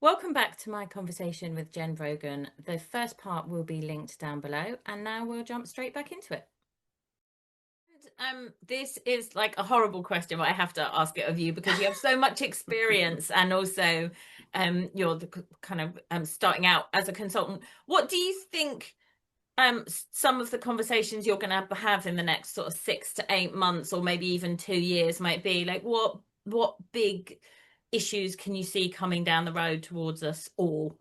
Welcome back to my conversation with Jenn Brogan. The first part will be linked down below, and now we'll jump straight back into it. This is like a horrible question, but I have to ask it of you because you have so much experience, and also, you're the kind of starting out as a consultant. What do you think? Some of the conversations you're going to have in the next sort of 6 to 8 months, or maybe even 2 years, might be like, what big issues can you see coming down the road towards us all?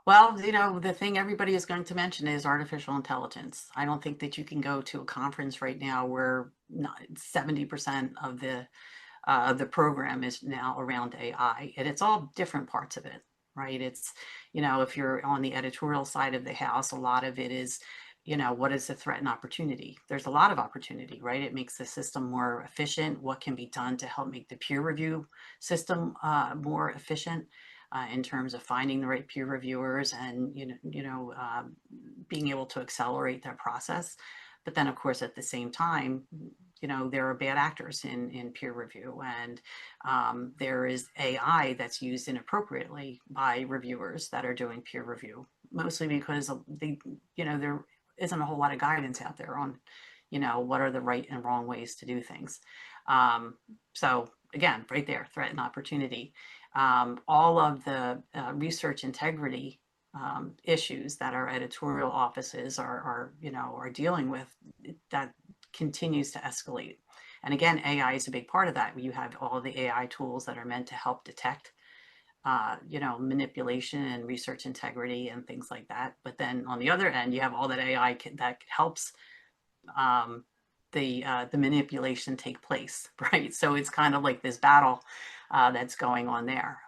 Well, the thing everybody is going to mention is artificial intelligence. I don't think that you can go to a conference right now where 70% of the program is now around AI, and it's all different parts of it, right? It's, if you're on the editorial side of the house, a lot of it is, what is the threat and opportunity? There's a lot of opportunity, right? It makes the system more efficient. What can be done to help make the peer review system more efficient? In terms of finding the right peer reviewers and being able to accelerate that process. But then, of course, at the same time, there are bad actors in peer review, and there is AI that's used inappropriately by reviewers that are doing peer review, mostly because there isn't a whole lot of guidance out there on what are the right and wrong ways to do things. So again, right there, threat and opportunity. All of the research integrity issues that our editorial offices are dealing with, that continues to escalate. And again, AI is a big part of that. You have all of the AI tools that are meant to help detect, manipulation and research integrity and things like that. But then on the other end, you have all that AI that helps the manipulation take place, right? So it's kind of like this battle that's going on there.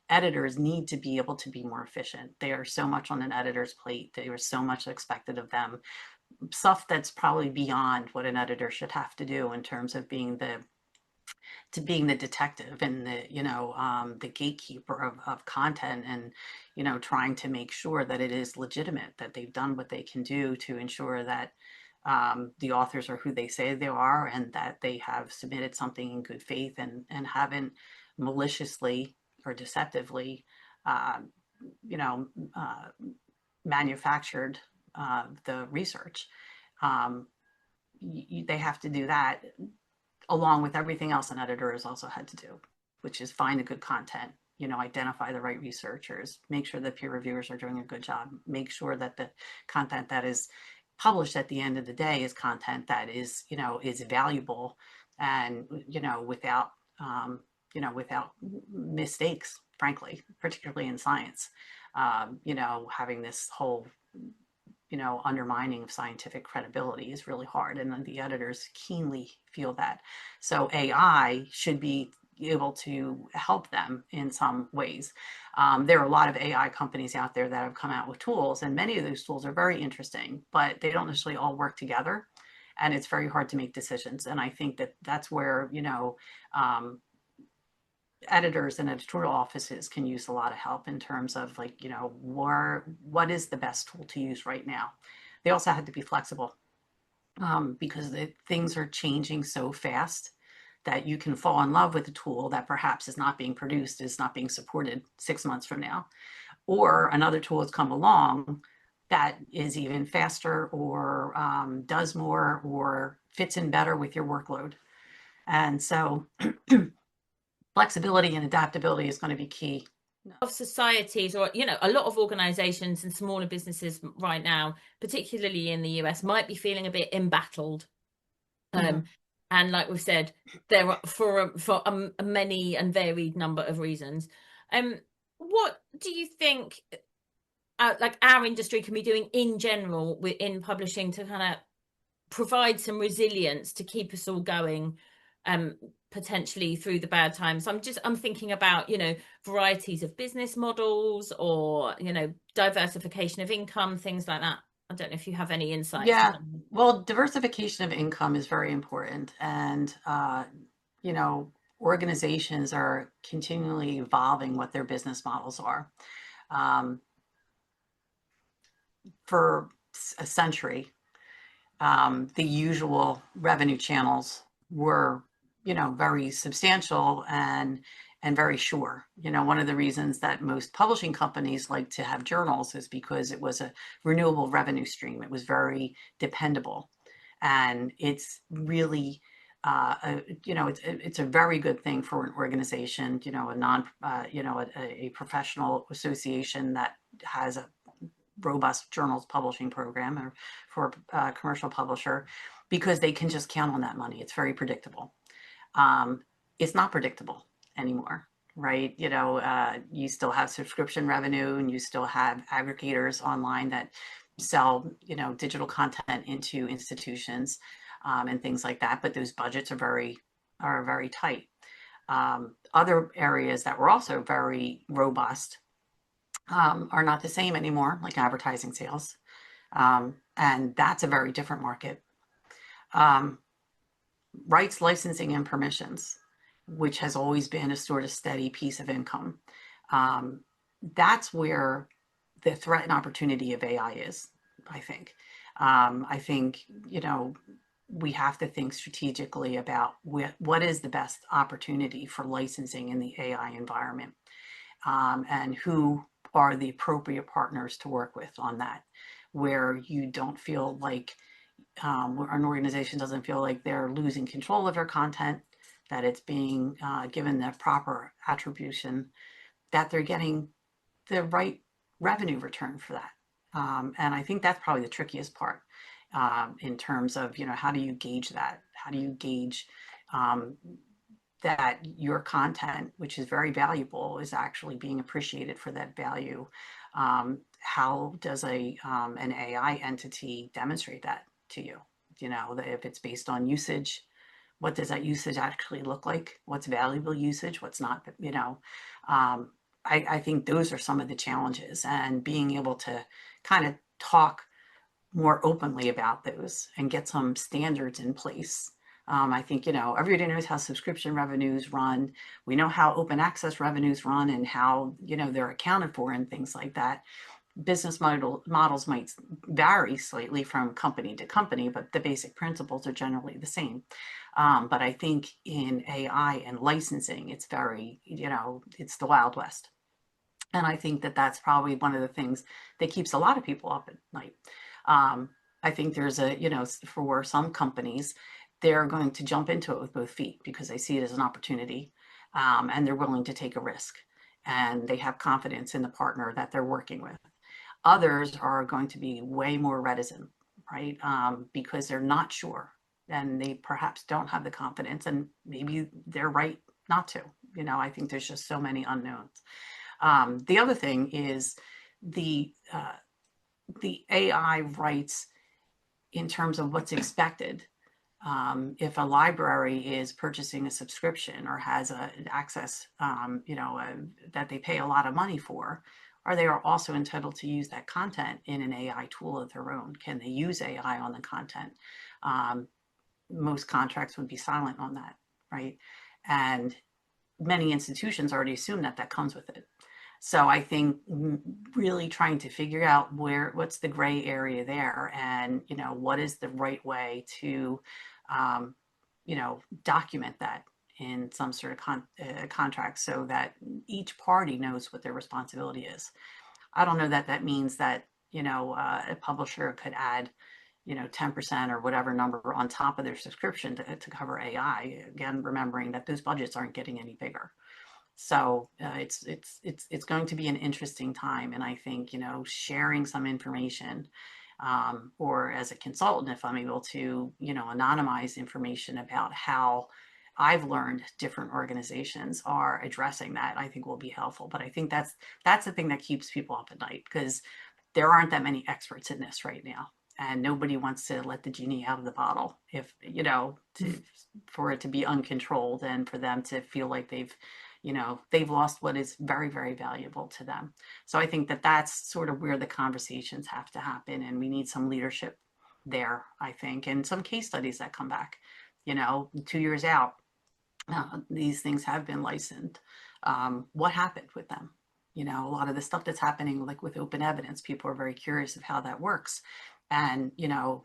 Editors need to be able to be more efficient. They are so much on an editor's plate. There is so much expected of them. Stuff that's probably beyond what an editor should have to do in terms of being the detective and the gatekeeper of content, and trying to make sure that it is legitimate, that they've done what they can do to ensure that the authors are who they say they are, and that they have submitted something in good faith and haven't maliciously or deceptively uh, you know uh, manufactured the research. um, they have to do that along with everything else an editor has also had to do, which is find the good content, identify the right researchers, make sure that peer reviewers are doing a good job, make sure that the content that is published at the end of the day is content that is valuable, and without mistakes, frankly, particularly in science. Having this whole undermining of scientific credibility is really hard, and the editors keenly feel that. So AI should be able to help them in some ways. There are a lot of AI companies out there that have come out with tools, and many of those tools are very interesting, but they don't necessarily all work together, and it's very hard to make decisions. And I think that that's where editors and editorial offices can use a lot of help in terms of, like, what is the best tool to use right now. They also have to be flexible, because things are changing so fast that you can fall in love with a tool that perhaps is not being produced, is not being supported 6 months from now, or another tool has come along that is even faster, or does more, or fits in better with your workload. And so flexibility and adaptability is going to be key. Of societies, or a lot of organizations and smaller businesses right now, particularly in the US, might be feeling a bit embattled. Mm-hmm. And like we've said, there are for a many and varied number of reasons. What do you think, like, our industry can be doing in general within publishing to kind of provide some resilience to keep us all going, potentially through the bad times? I'm thinking about, varieties of business models, or, diversification of income, things like that. I don't know if you have any insights Yeah, on. well, diversification of income is very important, and you know, organizations are continually evolving what their business models are. Um, for a century, the usual revenue channels were, very substantial, and very sure. You know, one of the reasons that most publishing companies like to have journals is because it was a renewable revenue stream. It was very dependable. And it's really, it's a very good thing for an organization, a professional association that has a robust journals publishing program, or for a commercial publisher, because they can just count on that money. It's very predictable. It's not predictable anymore, right? You still have subscription revenue, and you still have aggregators online that sell, digital content into institutions, and things like that. But those budgets are very tight. Other areas that were also very robust are not the same anymore, like advertising sales. And that's a very different market. Rights, licensing, and permissions, which has always been a sort of steady piece of income. That's where the threat and opportunity of AI is, I think. I think, we have to think strategically about what is the best opportunity for licensing in the AI environment, and who are the appropriate partners to work with on that, where you don't feel like an organization doesn't feel like they're losing control of their content, that it's being given the proper attribution, that they're getting the right revenue return for that. And I think that's probably the trickiest part, in terms of, how do you gauge that? How do you gauge that your content, which is very valuable, is actually being appreciated for that value? How does an AI entity demonstrate that to you? If it's based on usage, what does that usage actually look like? What's valuable usage? What's not? I think those are some of the challenges, and being able to kind of talk more openly about those and get some standards in place. I think, everybody knows how subscription revenues run. We know how open access revenues run, and how, they're accounted for and things like that. Business models might vary slightly from company to company, but the basic principles are generally the same. But I think in AI and licensing, it's very, it's the Wild West. And I think that that's probably one of the things that keeps a lot of people up at night. I think there's for some companies, they're going to jump into it with both feet because they see it as an opportunity, and they're willing to take a risk, and they have confidence in the partner that they're working with. Others are going to be way more reticent, right? Because they're not sure, and they perhaps don't have the confidence, and maybe they're right not to. I think there's just so many unknowns. The other thing is the AI rights in terms of what's expected. If a library is purchasing a subscription or has an access, that they pay a lot of money for, are they also entitled to use that content in an AI tool of their own? Can they use AI on the content? Most contracts would be silent on that, right? And many institutions already assume that that comes with it. So I think really trying to figure out what's the gray area there, and, what is the right way to, document that in some sort of contract, so that each party knows what their responsibility is. I don't know that that means that, a publisher could add, 10% or whatever number on top of their subscription to cover AI. Again, remembering that those budgets aren't getting any bigger. So it's going to be an interesting time. And I think, sharing some information, or as a consultant, if I'm able to, anonymize information about how I've learned different organizations are addressing that, I think will be helpful. But I think that's the thing that keeps people up at night, because there aren't that many experts in this right now. And nobody wants to let the genie out of the bottle, if, for it to be uncontrolled, and for them to feel like they've lost what is very, very valuable to them. So I think that that's sort of where the conversations have to happen. And we need some leadership there, I think, and some case studies that come back, 2 years out, these things have been licensed. What happened with them? A lot of the stuff that's happening, like with open evidence, people are very curious of how that works. And, do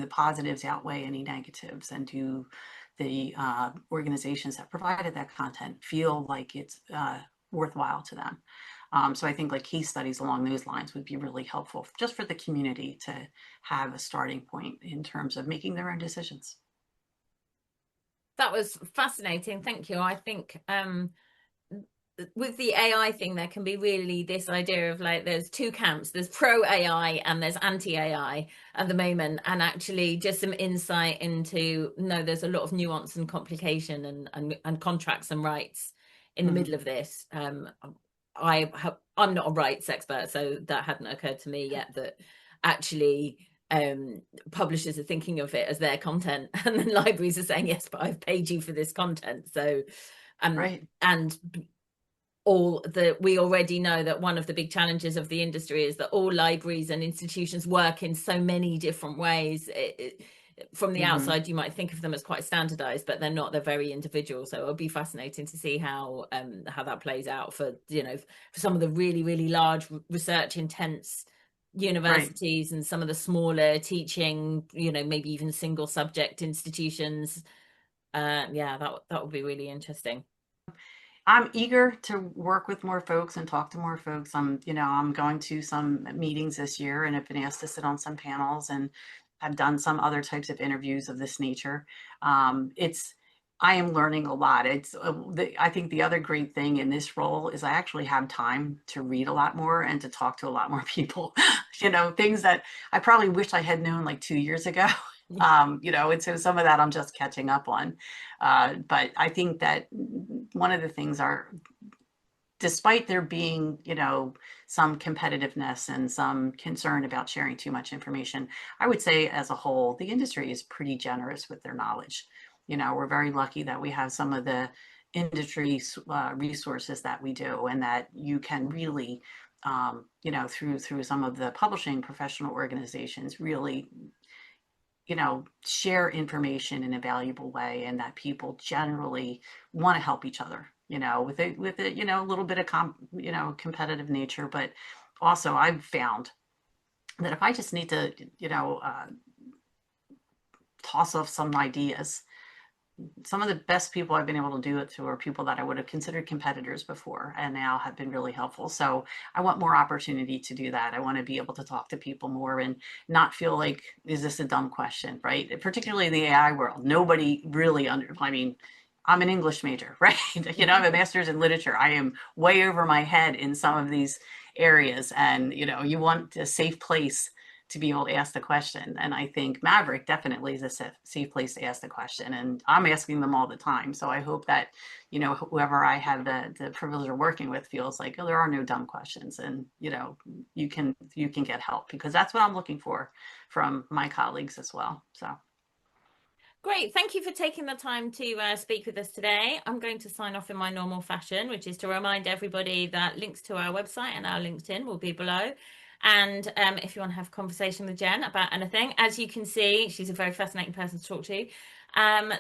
the positives outweigh any negatives? And do the organizations that provided that content feel like it's worthwhile to them. So I think like case studies along those lines would be really helpful just for the community to have a starting point in terms of making their own decisions. That was fascinating. Thank you. I think with the AI thing, there can be really this idea of like there's two camps, there's pro AI and there's anti AI at the moment, and actually just some insight into no, there's a lot of nuance and complication and contracts and rights in the middle of this. I'm not a rights expert, so that hadn't occurred to me yet, that actually publishers are thinking of it as their content, and then libraries are saying, yes, but I've paid you for this content. So Right. and we already know that one of the big challenges of the industry is that all libraries and institutions work in so many different ways. From the outside, you might think of them as quite standardized, but they're not. They're very individual. So it'll be fascinating to see how that plays out for, you know, for some of the really, really large research intense universities, right, and some of the smaller teaching, you know, maybe even single subject institutions. Yeah, that would be really interesting. I'm eager to work with more folks and talk to more folks. I'm going to some meetings this year and have been asked to sit on some panels, and I've done some other types of interviews of this nature. I am learning a lot. I think the other great thing in this role is I actually have time to read a lot more and to talk to a lot more people, things that I probably wish I had known like 2 years ago. And so some of that I'm just catching up on. But I think that one of the things are, despite there being, some competitiveness and some concern about sharing too much information, I would say as a whole, the industry is pretty generous with their knowledge. We're very lucky that we have some of the industry resources that we do, and that you can really, through some of the publishing professional organizations, really share information in a valuable way, and that people generally want to help each other, with a little bit of competitive nature. But also I've found that if I just need to, toss off some ideas, some of the best people I've been able to do it to are people that I would have considered competitors before, and now have been really helpful. So I want more opportunity to do that. I want to be able to talk to people more and not feel like, is this a dumb question, right? Particularly in the AI world, nobody really I'm an English major, right? I have a master's in literature. I am way over my head in some of these areas, and you want a safe place to be able to ask the question. And I think Maverick definitely is a safe place to ask the question. And I'm asking them all the time. So I hope that, whoever I have the privilege of working with feels like, oh, there are no dumb questions. And, you can get help, because that's what I'm looking for from my colleagues as well. So. Great. Thank you for taking the time to speak with us today. I'm going to sign off in my normal fashion, which is to remind everybody that links to our website and our LinkedIn will be below. And if you want to have a conversation with Jenn about anything, as you can see, she's a very fascinating person to talk to,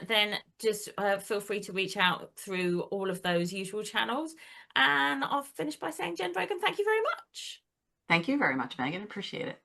then just feel free to reach out through all of those usual channels. And I'll finish by saying, Jenn Brogan, thank you very much. Thank you very much, Megan. Appreciate it.